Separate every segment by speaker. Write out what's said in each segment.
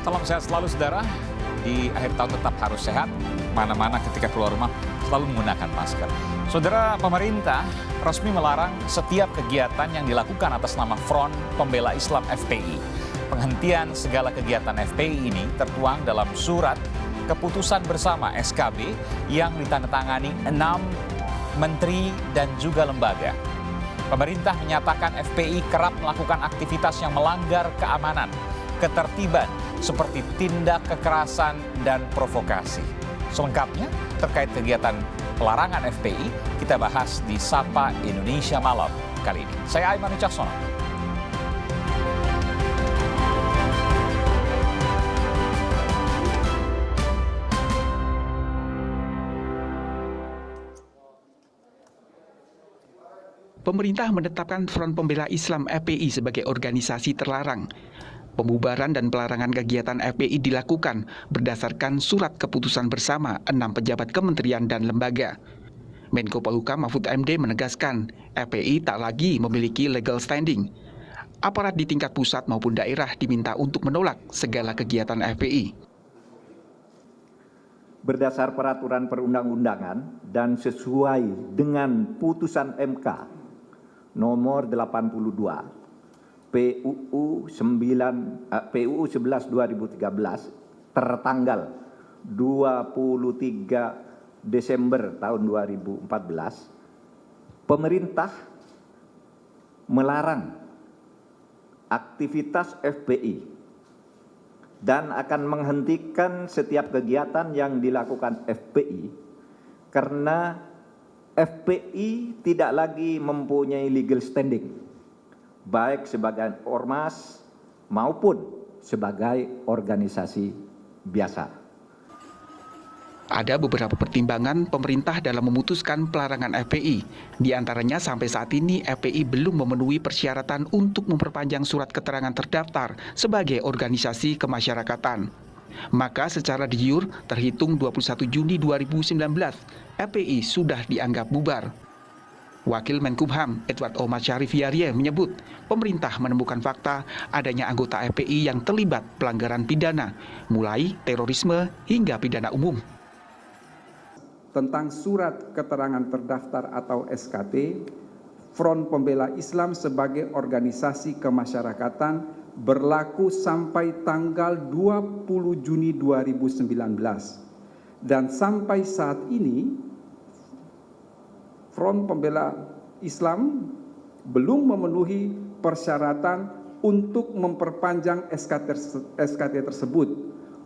Speaker 1: Salam sehat selalu saudara. Di akhir tahun tetap harus sehat. Mana-mana ketika keluar rumah selalu menggunakan masker. Saudara, pemerintah resmi melarang setiap kegiatan yang dilakukan atas nama Front Pembela Islam FPI. Penghentian segala kegiatan FPI ini tertuang dalam surat keputusan bersama SKB yang ditandatangani 6 menteri dan juga lembaga. Pemerintah menyatakan FPI kerap melakukan aktivitas yang melanggar keamanan, ketertiban, seperti tindak kekerasan dan provokasi. Selengkapnya terkait kegiatan pelarangan FPI, kita bahas di Sapa Indonesia Malam kali ini. Saya Aiman Wicaksono.
Speaker 2: Pemerintah menetapkan Front Pembela Islam FPI sebagai organisasi terlarang. Pembubaran dan pelarangan kegiatan FPI dilakukan berdasarkan surat keputusan bersama 6 pejabat kementerian dan lembaga. Menko Polhukam Mahfud MD menegaskan FPI tak lagi memiliki legal standing. Aparat di tingkat pusat maupun daerah diminta untuk menolak segala kegiatan FPI.
Speaker 3: Berdasar peraturan perundang-undangan dan sesuai dengan putusan MK nomor 82 PUU 11 2013 tertanggal 23 Desember tahun 2014, pemerintah melarang aktivitas FPI dan akan menghentikan setiap kegiatan yang dilakukan FPI karena FPI tidak lagi mempunyai legal standing, baik sebagai ormas maupun sebagai organisasi biasa.
Speaker 2: Ada beberapa pertimbangan pemerintah dalam memutuskan pelarangan FPI. Di antaranya sampai saat ini FPI belum memenuhi persyaratan untuk memperpanjang surat keterangan terdaftar sebagai organisasi kemasyarakatan. Maka secara de jure terhitung 21 Juni 2019, FPI sudah dianggap bubar. Wakil Menkumham Edward Omar Syarif Yarie menyebut pemerintah menemukan fakta adanya anggota FPI yang terlibat pelanggaran pidana, mulai terorisme hingga pidana umum.
Speaker 4: Tentang surat keterangan terdaftar atau SKT, Front Pembela Islam sebagai organisasi kemasyarakatan berlaku sampai tanggal 20 Juni 2019. Dan sampai saat ini, Front Pembela Islam belum memenuhi persyaratan untuk memperpanjang SKT tersebut.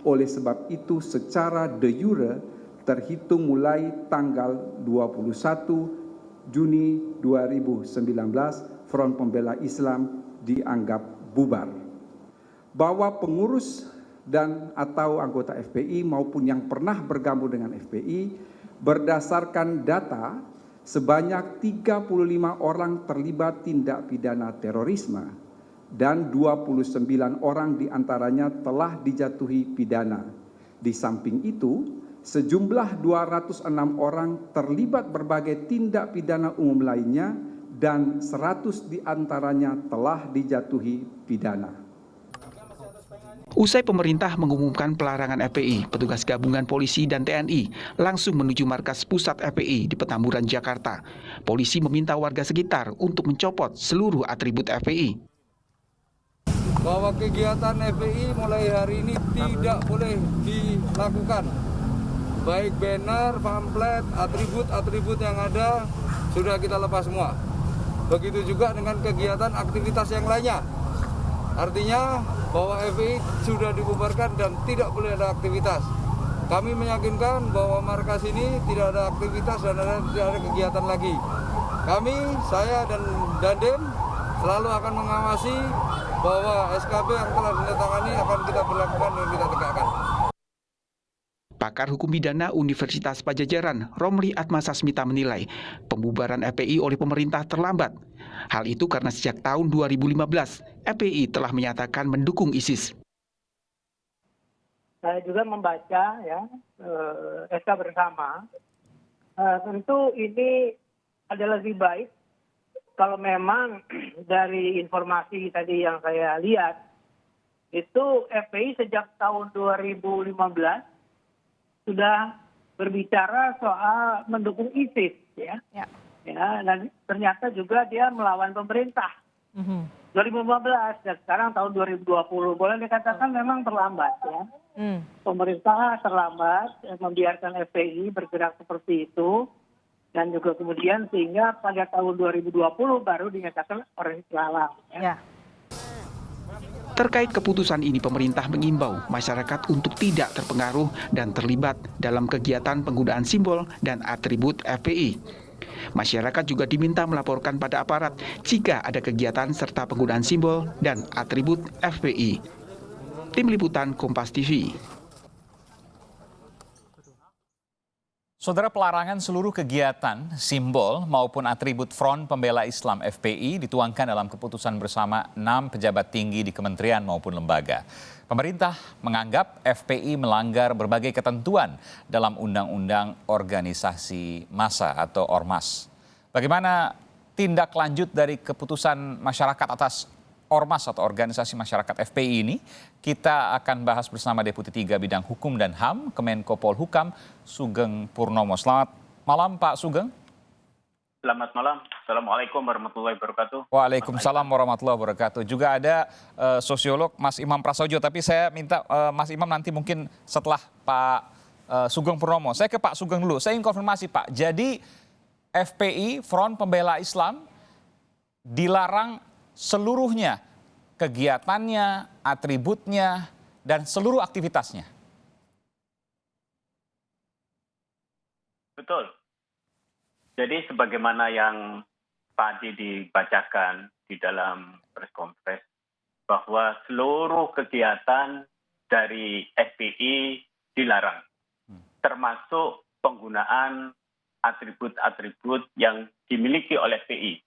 Speaker 4: Oleh sebab itu, secara de jure terhitung mulai tanggal 21 Juni 2019, Front Pembela Islam dianggap bubar. Bahwa pengurus dan atau anggota FPI maupun yang pernah bergabung dengan FPI berdasarkan data sebanyak 35 orang terlibat tindak pidana terorisme dan 29 orang diantaranya telah dijatuhi pidana. Di samping itu, sejumlah 206 orang terlibat berbagai tindak pidana umum lainnya dan 100 diantaranya telah dijatuhi pidana.
Speaker 2: Usai pemerintah mengumumkan pelarangan FPI, petugas gabungan polisi dan TNI langsung menuju markas pusat FPI di Petamburan, Jakarta. Polisi meminta warga sekitar untuk mencopot seluruh atribut FPI.
Speaker 5: Bahwa kegiatan FPI mulai hari ini tidak boleh dilakukan. Baik banner, pamflet, atribut yang ada sudah kita lepas semua. Begitu juga dengan kegiatan aktivitas yang lainnya. Artinya bahwa FPI sudah dibubarkan dan tidak boleh ada aktivitas. Kami meyakinkan bahwa markas ini tidak ada aktivitas dan tidak ada kegiatan lagi. Kami, saya dan Dandim selalu akan mengawasi bahwa SKB yang telah ditandatangani akan kita berlakukan dan kita tegakkan.
Speaker 2: Pakar Hukum Pidana Universitas Padjadjaran, Romli Atmasasmita menilai pembubaran FPI oleh pemerintah terlambat. Hal itu karena sejak tahun 2015, FPI telah menyatakan mendukung ISIS.
Speaker 6: Saya juga membaca SK bersama. Tentu ini adalah lebih baik kalau memang dari informasi tadi yang saya lihat itu FPI sejak tahun 2015 sudah berbicara soal mendukung ISIS, ya.
Speaker 7: Ya.
Speaker 6: Ya, dan ternyata juga dia melawan pemerintah. 2015 dan sekarang tahun 2020 boleh dikatakan memang terlambat, ya. Pemerintah terlambat membiarkan FPI bergerak seperti itu, dan juga kemudian sehingga pada tahun 2020 baru dinyatakan orang Islam.
Speaker 7: Ya.
Speaker 2: Terkait keputusan ini, pemerintah mengimbau masyarakat untuk tidak terpengaruh dan terlibat dalam kegiatan penggunaan simbol dan atribut FPI. Masyarakat juga diminta melaporkan pada aparat jika ada kegiatan serta penggunaan simbol dan atribut FPI. Tim Liputan Kompas TV.
Speaker 1: Saudara, pelarangan seluruh kegiatan, simbol maupun atribut Front Pembela Islam FPI dituangkan dalam keputusan bersama 6 pejabat tinggi di kementerian maupun lembaga. Pemerintah menganggap FPI melanggar berbagai ketentuan dalam Undang-Undang Organisasi Massa atau Ormas. Bagaimana tindak lanjut dari keputusan masyarakat atas Ormas atau Organisasi Masyarakat FPI ini? Kita akan bahas bersama Deputi 3 Bidang Hukum dan HAM Kemenko Polhukam, Sugeng Purnomo. Selamat malam Pak Sugeng.
Speaker 8: Selamat malam. Assalamualaikum warahmatullahi wabarakatuh.
Speaker 1: Waalaikumsalam warahmatullahi wabarakatuh. Juga ada sosiolog Mas Imam Prasojo, tapi saya minta Mas Imam nanti mungkin setelah Pak Sugeng Purnomo. Saya ke Pak Sugeng dulu. Saya ingin konfirmasi Pak. Jadi FPI, Front Pembela Islam, dilarang seluruhnya, kegiatannya, atributnya, dan seluruh aktivitasnya.
Speaker 8: Betul. Jadi sebagaimana yang tadi dibacakan di dalam press conference, bahwa seluruh kegiatan dari FPI dilarang, termasuk penggunaan atribut-atribut yang dimiliki oleh FPI.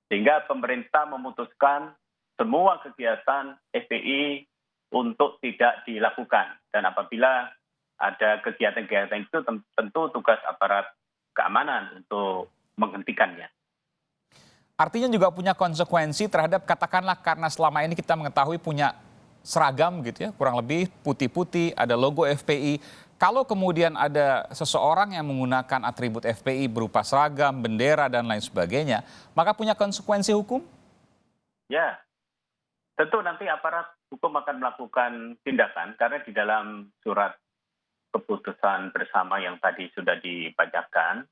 Speaker 8: Sehingga pemerintah memutuskan semua kegiatan FPI untuk tidak dilakukan. Dan apabila ada kegiatan-kegiatan itu tentu tugas aparat keamanan untuk menghentikannya.
Speaker 1: Artinya juga punya konsekuensi terhadap, katakanlah karena selama ini kita mengetahui punya seragam gitu ya, kurang lebih putih-putih, ada logo FPI. Kalau kemudian ada seseorang yang menggunakan atribut FPI berupa seragam, bendera, dan lain sebagainya, maka punya konsekuensi hukum?
Speaker 8: Ya, tentu nanti aparat hukum akan melakukan tindakan, karena di dalam surat keputusan bersama yang tadi sudah dibacakan,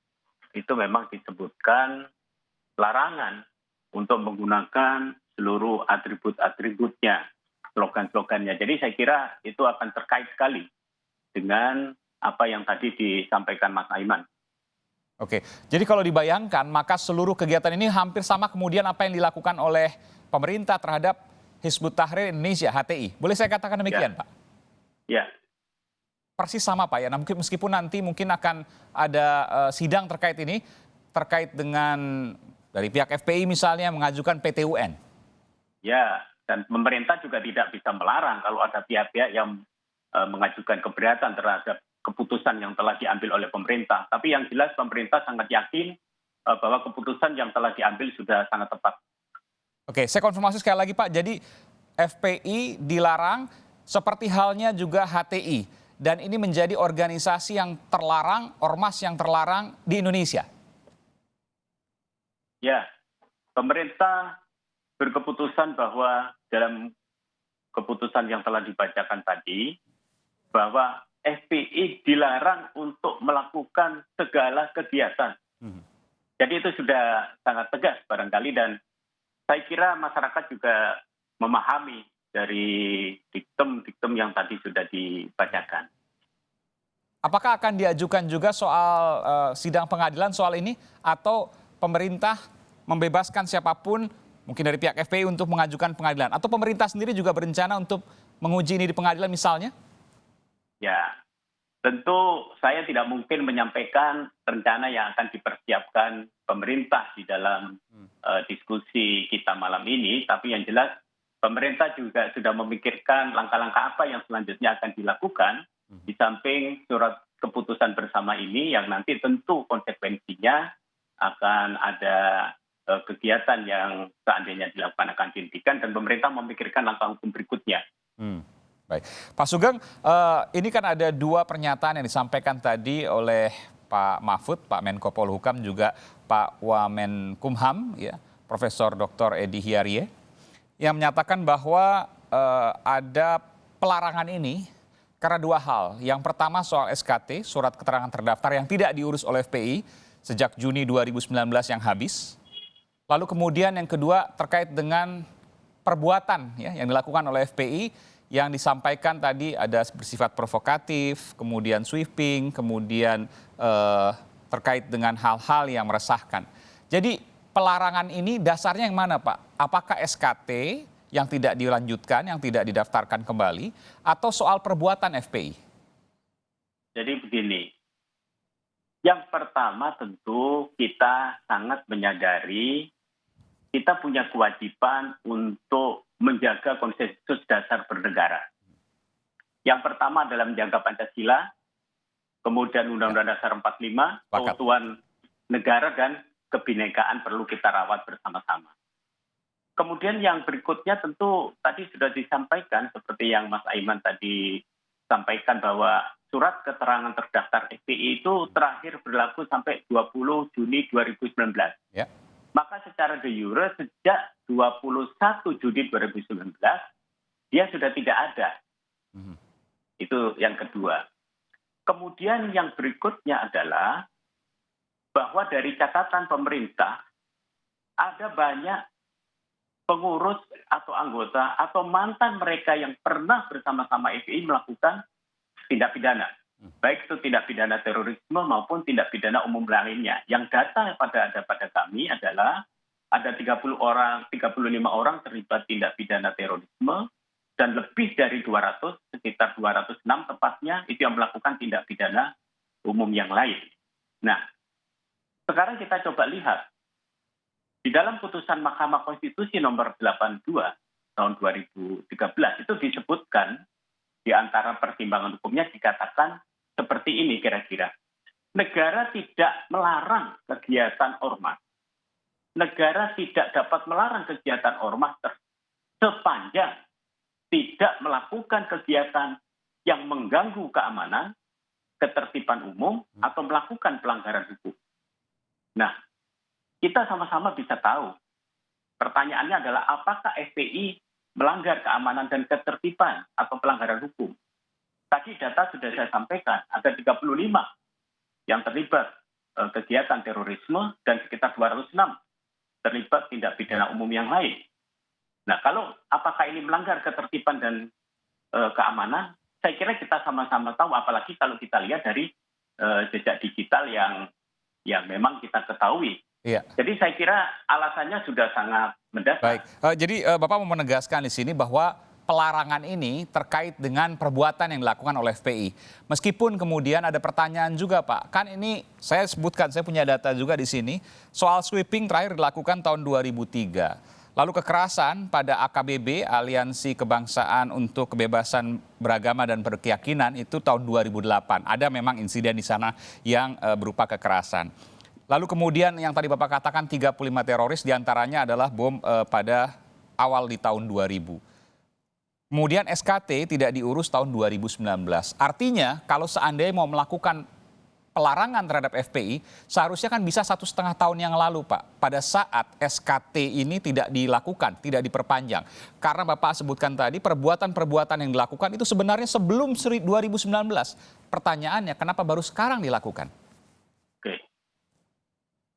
Speaker 8: itu memang disebutkan larangan untuk menggunakan seluruh atribut-atributnya, slogan-slogannya. Jadi saya kira itu akan terkait sekali dengan apa yang tadi disampaikan Mas Aiman.
Speaker 1: Oke, jadi kalau dibayangkan maka seluruh kegiatan ini hampir sama kemudian apa yang dilakukan oleh pemerintah terhadap Hizbut Tahrir Indonesia, HTI. Boleh saya katakan demikian,
Speaker 8: Ya.
Speaker 1: Pak?
Speaker 8: Ya,
Speaker 1: Persis sama Pak ya, nah, meskipun nanti mungkin akan ada sidang terkait ini, terkait dengan dari pihak FPI misalnya mengajukan PT-UN.
Speaker 8: ya, dan pemerintah juga tidak bisa melarang kalau ada pihak-pihak yang mengajukan keberatan terhadap keputusan yang telah diambil oleh pemerintah. Tapi yang jelas pemerintah sangat yakin bahwa keputusan yang telah diambil sudah sangat tepat.
Speaker 1: Oke, saya konfirmasi sekali lagi Pak, jadi FPI dilarang seperti halnya juga HTI. Dan ini menjadi organisasi yang terlarang, ormas yang terlarang di Indonesia.
Speaker 8: Ya, pemerintah berkeputusan bahwa dalam keputusan yang telah dibacakan tadi, bahwa FPI dilarang untuk melakukan segala kegiatan. Jadi itu sudah sangat tegas barangkali, dan saya kira masyarakat juga memahami dari diktum-diktum yang tadi sudah dibacakan.
Speaker 1: Apakah akan diajukan juga soal sidang pengadilan soal ini, atau pemerintah membebaskan siapapun mungkin dari pihak FPI untuk mengajukan pengadilan, atau pemerintah sendiri juga berencana untuk menguji ini di pengadilan misalnya?
Speaker 8: Ya, tentu saya tidak mungkin menyampaikan rencana yang akan dipersiapkan pemerintah di dalam diskusi kita malam ini, tapi yang jelas pemerintah juga sudah memikirkan langkah-langkah apa yang selanjutnya akan dilakukan di samping surat keputusan bersama ini, yang nanti tentu konsekuensinya akan ada kegiatan yang seandainya dilakukan akan dihentikan, dan pemerintah memikirkan langkah hukum berikutnya.
Speaker 1: Hmm, baik. Pak Sugeng, ini kan ada dua pernyataan yang disampaikan tadi oleh Pak Mahfud, Pak Menko Polhukam, juga Pak Wamenkumham, ya, Profesor Dr. Edi Hiarie, yang menyatakan bahwa ada pelarangan ini karena dua hal. Yang pertama soal SKT, surat keterangan terdaftar yang tidak diurus oleh FPI sejak Juni 2019 yang habis. Lalu kemudian yang kedua terkait dengan perbuatan, ya, yang dilakukan oleh FPI yang disampaikan tadi ada bersifat provokatif, kemudian sweeping, kemudian terkait dengan hal-hal yang meresahkan. Jadi pelarangan ini dasarnya yang mana, Pak? Apakah SKT yang tidak dilanjutkan, yang tidak didaftarkan kembali, atau soal perbuatan FPI?
Speaker 8: Jadi begini, yang pertama tentu kita sangat menyadari kita punya kewajiban untuk menjaga konsensus dasar bernegara. Yang pertama adalah menjaga Pancasila, kemudian Undang-Undang Dasar 45, keutuhan negara dan kebinekaan perlu kita rawat bersama-sama. Kemudian yang berikutnya tentu tadi sudah disampaikan seperti yang Mas Aiman tadi sampaikan bahwa surat keterangan terdaftar FPI itu terakhir berlaku sampai 20 Juni 2019.
Speaker 1: Ya.
Speaker 8: Maka secara de jure sejak 21 Juni 2019 dia sudah tidak ada. Itu yang kedua. Kemudian yang berikutnya adalah bahwa dari catatan pemerintah ada banyak pengurus atau anggota atau mantan mereka yang pernah bersama-sama FPI melakukan tindak pidana. Baik itu tindak pidana terorisme maupun tindak pidana umum lainnya. Yang data ada pada kami adalah ada 35 orang terlibat tindak pidana terorisme dan lebih dari 200, sekitar 206 tepatnya, itu yang melakukan tindak pidana umum yang lain. Nah, sekarang kita coba lihat. Di dalam putusan Mahkamah Konstitusi nomor 82 tahun 2013 itu disebutkan di antara pertimbangan hukumnya dikatakan seperti ini kira-kira. Negara tidak melarang kegiatan ormas. Negara tidak dapat melarang kegiatan ormas sepanjang tidak melakukan kegiatan yang mengganggu keamanan, ketertiban umum, atau melakukan pelanggaran hukum. Nah, kita sama-sama bisa tahu. Pertanyaannya adalah apakah FPI melanggar keamanan dan ketertiban atau pelanggaran hukum? Tadi data sudah saya sampaikan, ada 35 yang terlibat kegiatan terorisme dan sekitar 206 terlibat tindak pidana umum yang lain. Nah, kalau apakah ini melanggar ketertiban dan keamanan, saya kira kita sama-sama tahu, apalagi kalau kita lihat dari jejak digital yang memang kita ketahui.
Speaker 1: Iya.
Speaker 8: Jadi saya kira alasannya sudah sangat mendasar.
Speaker 1: Baik, jadi Bapak mau menegaskan di sini bahwa pelarangan ini terkait dengan perbuatan yang dilakukan oleh FPI. Meskipun kemudian ada pertanyaan juga, Pak. Kan ini saya sebutkan, saya punya data juga di sini. Soal sweeping terakhir dilakukan tahun 2003. Lalu kekerasan pada AKBB, Aliansi Kebangsaan untuk Kebebasan Beragama dan Berkeyakinan, itu tahun 2008. Ada memang insiden di sana yang berupa kekerasan. Lalu kemudian yang tadi Bapak katakan 35 teroris diantaranya adalah bom pada awal di tahun 2000. Kemudian SKT tidak diurus tahun 2019. Artinya kalau seandainya mau melakukan pelarangan terhadap FPI, seharusnya kan bisa 1,5 tahun yang lalu, Pak. Pada saat SKT ini tidak dilakukan, tidak diperpanjang. Karena Bapak sebutkan tadi perbuatan-perbuatan yang dilakukan itu sebenarnya sebelum 2019. Pertanyaannya kenapa baru sekarang dilakukan?
Speaker 8: Oke.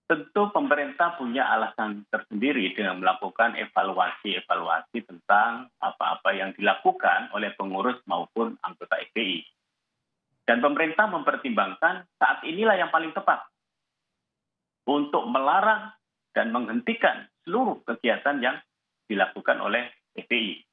Speaker 8: Tentu pemerintah punya alasan tersendiri dengan melakukan evaluasi tentang apa-apa yang dilakukan oleh pengurus maupun anggota FPI. Dan pemerintah mempertimbangkan saat inilah yang paling tepat untuk melarang dan menghentikan seluruh kegiatan yang dilakukan oleh FPI.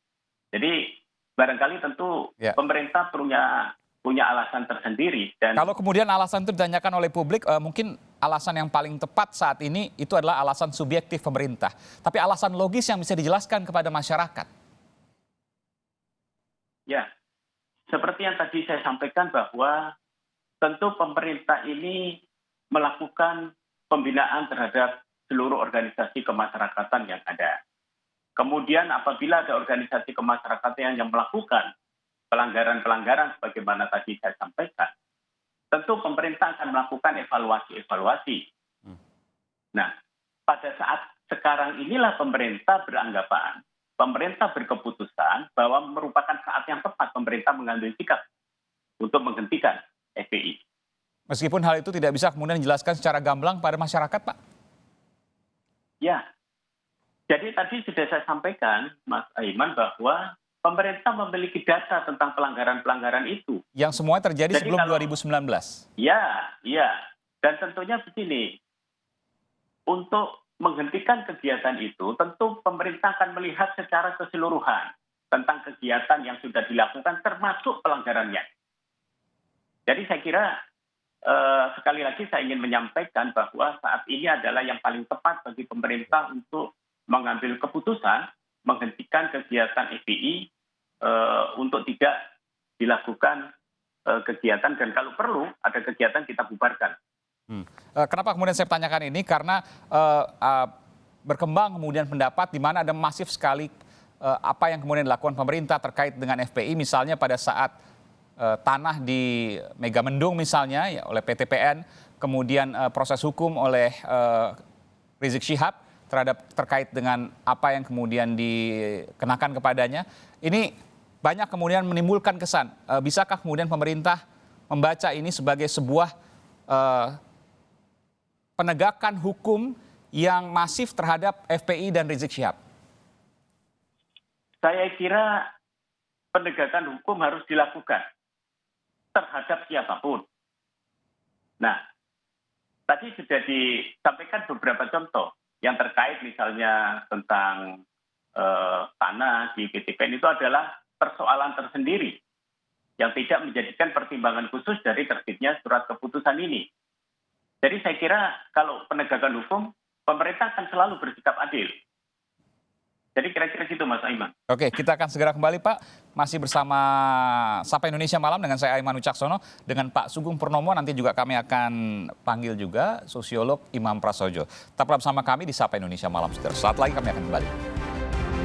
Speaker 8: Jadi barangkali tentu pemerintah punya alasan tersendiri. Dan
Speaker 1: kalau kemudian alasan itu ditanyakan oleh publik, mungkin alasan yang paling tepat saat ini itu adalah alasan subjektif pemerintah. Tapi alasan logis yang bisa dijelaskan kepada masyarakat.
Speaker 8: Ya, seperti yang tadi saya sampaikan bahwa tentu pemerintah ini melakukan pembinaan terhadap seluruh organisasi kemasyarakatan yang ada. Kemudian apabila ada organisasi kemasyarakatan yang melakukan pelanggaran-pelanggaran sebagaimana tadi saya sampaikan, tentu pemerintah akan melakukan evaluasi-evaluasi. Nah, pada saat sekarang inilah pemerintah beranggapan, pemerintah berkeputusan bahwa merupakan saat yang tepat pemerintah mengambil sikap untuk menghentikan FPI.
Speaker 1: Meskipun hal itu tidak bisa kemudian dijelaskan secara gamblang pada masyarakat, Pak?
Speaker 8: Ya, jadi tadi sudah saya sampaikan, Mas Aiman, bahwa pemerintah memiliki data tentang pelanggaran-pelanggaran itu.
Speaker 1: Yang semua terjadi
Speaker 8: Jadi
Speaker 1: sebelum
Speaker 8: kalau-
Speaker 1: 2019?
Speaker 8: Ya. Dan tentunya begini, untuk menghentikan kegiatan itu, tentu pemerintah akan melihat secara keseluruhan tentang kegiatan yang sudah dilakukan, termasuk pelanggarannya. Jadi saya kira, sekali lagi saya ingin menyampaikan bahwa saat ini adalah yang paling tepat bagi pemerintah untuk mengambil keputusan menghentikan kegiatan FPI untuk tidak dilakukan kegiatan, dan kalau perlu ada kegiatan kita bubarkan.
Speaker 1: Kenapa kemudian saya tanyakan ini? Karena berkembang kemudian pendapat di mana ada masif sekali apa yang kemudian dilakukan pemerintah terkait dengan FPI, misalnya pada saat tanah di Megamendung misalnya ya, oleh PTPN, kemudian proses hukum oleh Rizik Syihab terkait dengan apa yang kemudian dikenakan kepadanya. Ini banyak kemudian menimbulkan kesan, bisakah kemudian pemerintah membaca ini sebagai sebuah penegakan hukum yang masif terhadap FPI dan Rizik Syihab?
Speaker 8: Saya kira penegakan hukum harus dilakukan terhadap siapapun. Nah, tadi sudah disampaikan beberapa contoh yang terkait misalnya tentang tanah di PTPN, itu adalah persoalan tersendiri yang tidak menjadikan pertimbangan khusus dari terbitnya surat keputusan ini. Jadi saya kira kalau penegakan hukum, pemerintah akan selalu bersikap adil. Jadi kira-kira gitu, Mas Aiman.
Speaker 1: Oke, kita akan segera kembali, Pak. Masih bersama Sapa Indonesia Malam dengan saya Aiman Wicaksono, dengan Pak Sugeng Purnomo. Nanti juga kami akan panggil juga sosiolog Imam Prasojo. Tetaplah bersama kami di Sapa Indonesia Malam. Saat lagi kami akan kembali.